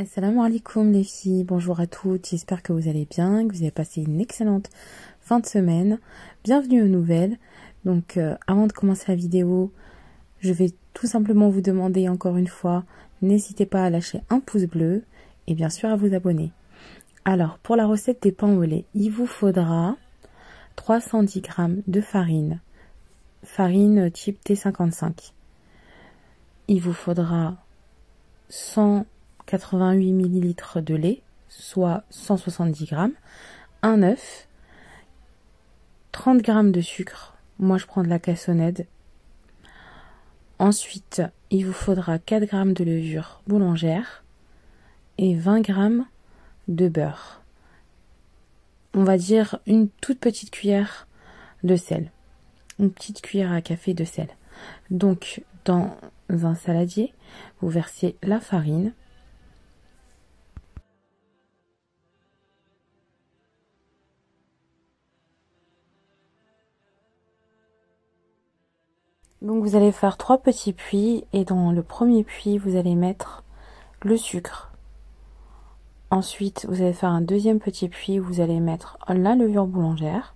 Assalamu alaikum les filles, bonjour à toutes, j'espère que vous allez bien, que vous avez passé une excellente fin de semaine. Bienvenue aux nouvelles. Donc avant de commencer la vidéo, je vais tout simplement vous demander encore une fois, n'hésitez pas à lâcher un pouce bleu et bien sûr à vous abonner. Alors pour la recette des pains au lait, il vous faudra 310 g de farine type T55. Il vous faudra 188 ml de lait, soit 170 g, un œuf, 30 g de sucre, moi je prends de la cassonade. Ensuite, il vous faudra 4 g de levure boulangère et 20 g de beurre. On va dire une toute petite cuillère de sel, une petite cuillère à café de sel. Donc, dans un saladier, vous versez la farine. Donc vous allez faire 3 petits puits et dans le premier puits, vous allez mettre le sucre. Ensuite, vous allez faire un deuxième petit puits où vous allez mettre la levure boulangère.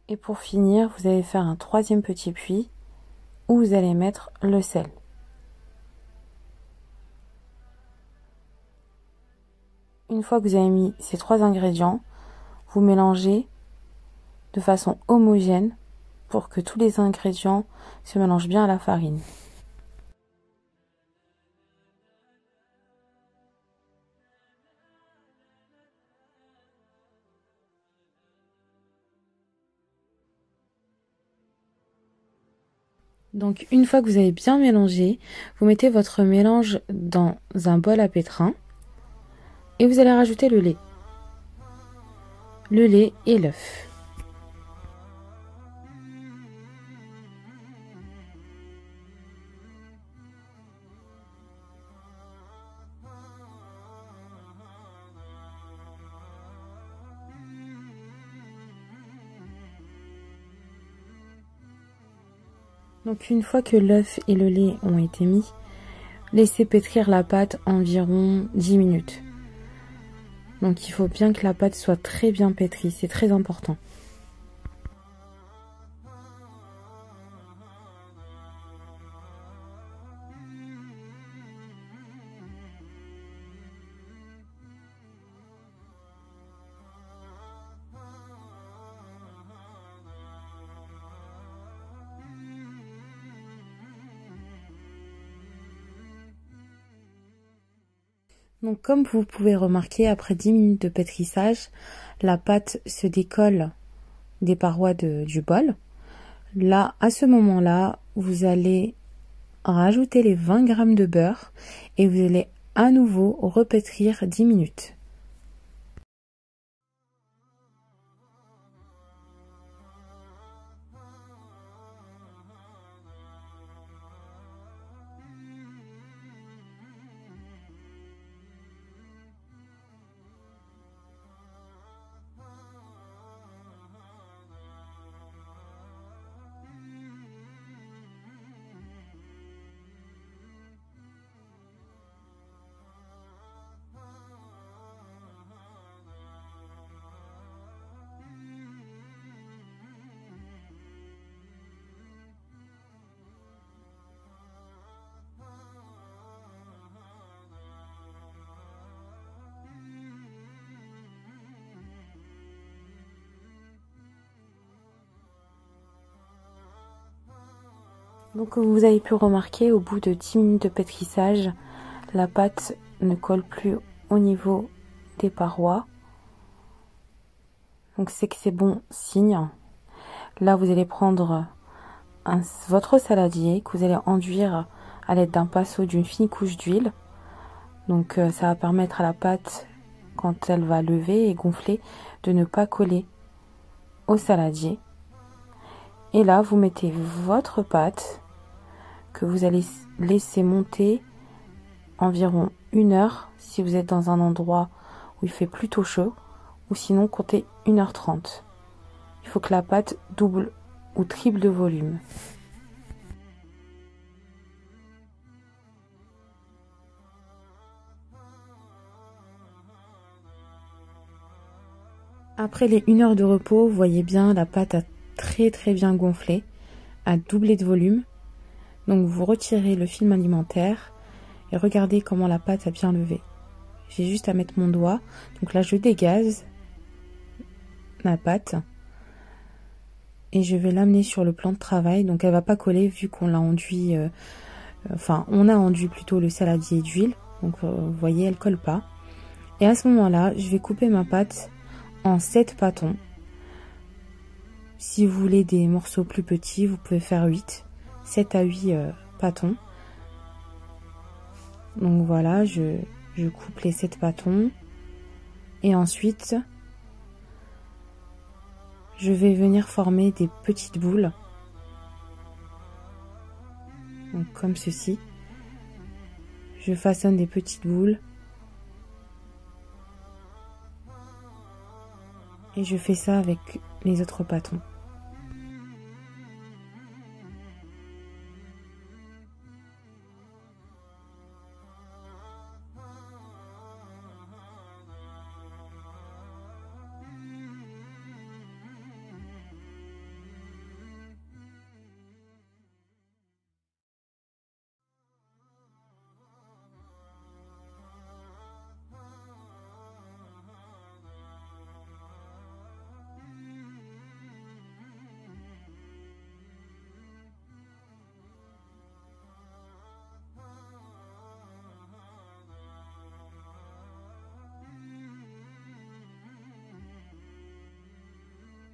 Et pour finir, vous allez faire un troisième petit puits où vous allez mettre le sel. Une fois que vous avez mis ces 3 ingrédients, vous mélangez de façon homogène pour que tous les ingrédients se mélangent bien à la farine. Donc une fois que vous avez bien mélangé, vous mettez votre mélange dans un bol à pétrin et vous allez rajouter le lait et l'œuf. Donc une fois que l'œuf et le lait ont été mis, laissez pétrir la pâte environ 10 minutes. Donc il faut bien que la pâte soit très bien pétrie, c'est très important. Donc comme vous pouvez remarquer, après 10 minutes de pétrissage, la pâte se décolle des parois du bol. Là, à ce moment-là, vous allez rajouter les 20 g de beurre et vous allez à nouveau repétrir 10 minutes. Donc comme vous avez pu remarquer, au bout de 10 minutes de pétrissage, la pâte ne colle plus au niveau des parois. Donc c'est que c'est bon signe. Là vous allez prendre votre saladier que vous allez enduire à l'aide d'un pinceau d'une fine couche d'huile. Donc ça va permettre à la pâte, quand elle va lever et gonfler, de ne pas coller au saladier. Et là vous mettez votre pâte que vous allez laisser monter environ 1 heure si vous êtes dans un endroit où il fait plutôt chaud, ou sinon comptez 1h30. Il faut que la pâte double ou triple de volume. Après les 1 heure de repos, vous voyez bien, la pâte a très bien gonflé, a doublé de volume. Donc vous retirez le film alimentaire et regardez comment la pâte a bien levé. J'ai juste à mettre mon doigt. Donc là je dégaze ma pâte et je vais l'amener sur le plan de travail. Donc elle va pas coller vu qu'on l'a enduit, enfin on a enduit plutôt le saladier d'huile. Donc vous voyez, elle colle pas. Et à ce moment-là, je vais couper ma pâte en 7 pâtons. Si vous voulez des morceaux plus petits, vous pouvez faire 8, 7 à 8 pâtons. Donc voilà, je coupe les 7 pâtons. Et ensuite, je vais venir former des petites boules. Donc comme ceci. Je façonne des petites boules. Et je fais ça avec les autres pâtons.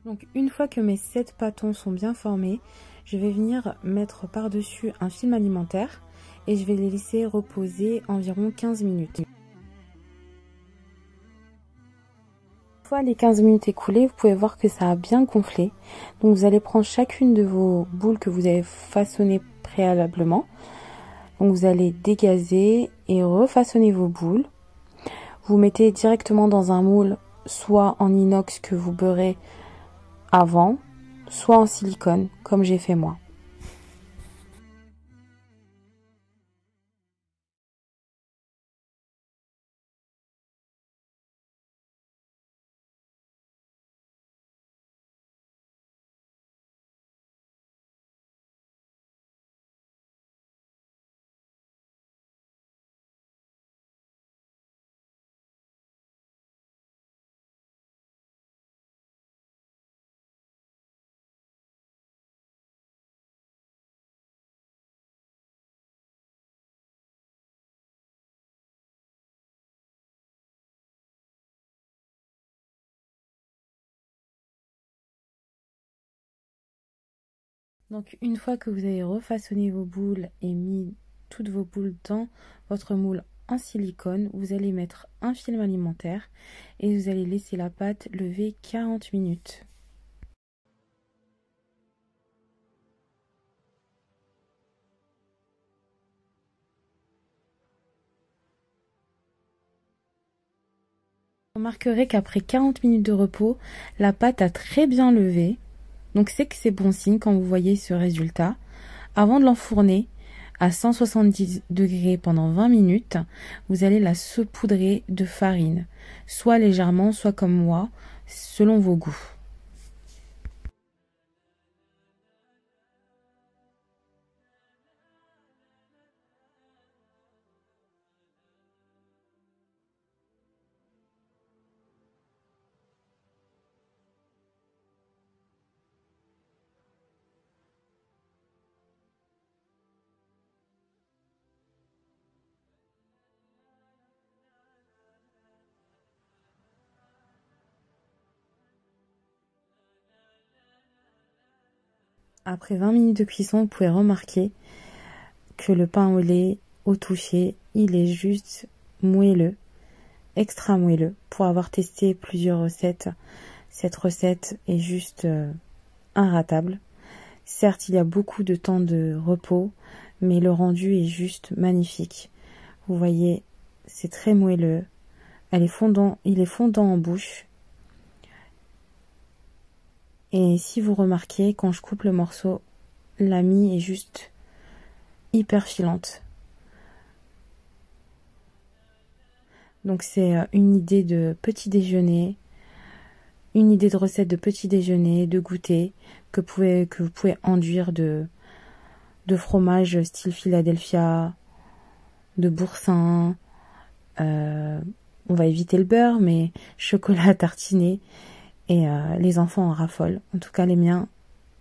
Donc une fois que mes 7 pâtons sont bien formés, je vais venir mettre par-dessus un film alimentaire et je vais les laisser reposer environ 15 minutes. Une fois les 15 minutes écoulées, vous pouvez voir que ça a bien gonflé. Donc vous allez prendre chacune de vos boules que vous avez façonnées préalablement. Donc vous allez dégazer et refaçonner vos boules. Vous mettez directement dans un moule, soit en inox que vous beurrez avant, soit en silicone, comme j'ai fait moi. Donc une fois que vous avez refaçonné vos boules et mis toutes vos boules dans votre moule en silicone, vous allez mettre un film alimentaire et vous allez laisser la pâte lever 40 minutes. Vous remarquerez qu'après 40 minutes de repos, la pâte a très bien levé. Donc c'est que c'est bon signe quand vous voyez ce résultat. Avant de l'enfourner à 170 degrés pendant 20 minutes, vous allez la saupoudrer de farine, soit légèrement, soit comme moi, selon vos goûts. Après 20 minutes de cuisson, vous pouvez remarquer que le pain au lait, au toucher, il est juste moelleux, extra moelleux. Pour avoir testé plusieurs recettes, cette recette est juste inratable. Certes, il y a beaucoup de temps de repos, mais le rendu est juste magnifique. Vous voyez, c'est très moelleux. Il est fondant en bouche. Et si vous remarquez, quand je coupe le morceau, la mie est juste hyper filante. Donc c'est une idée de petit déjeuner une idée de recette de petit déjeuner, de goûter, que vous pouvez enduire de fromage style Philadelphia, de boursin. On va éviter le beurre, mais chocolat tartiné. Et les enfants en raffolent. En tout cas, les miens,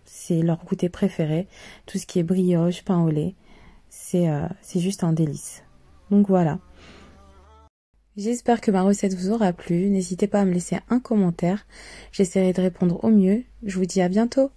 c'est leur goûter préféré. Tout ce qui est brioche, pain au lait, c'est juste un délice. Donc voilà. J'espère que ma recette vous aura plu. N'hésitez pas à me laisser un commentaire. J'essaierai de répondre au mieux. Je vous dis à bientôt.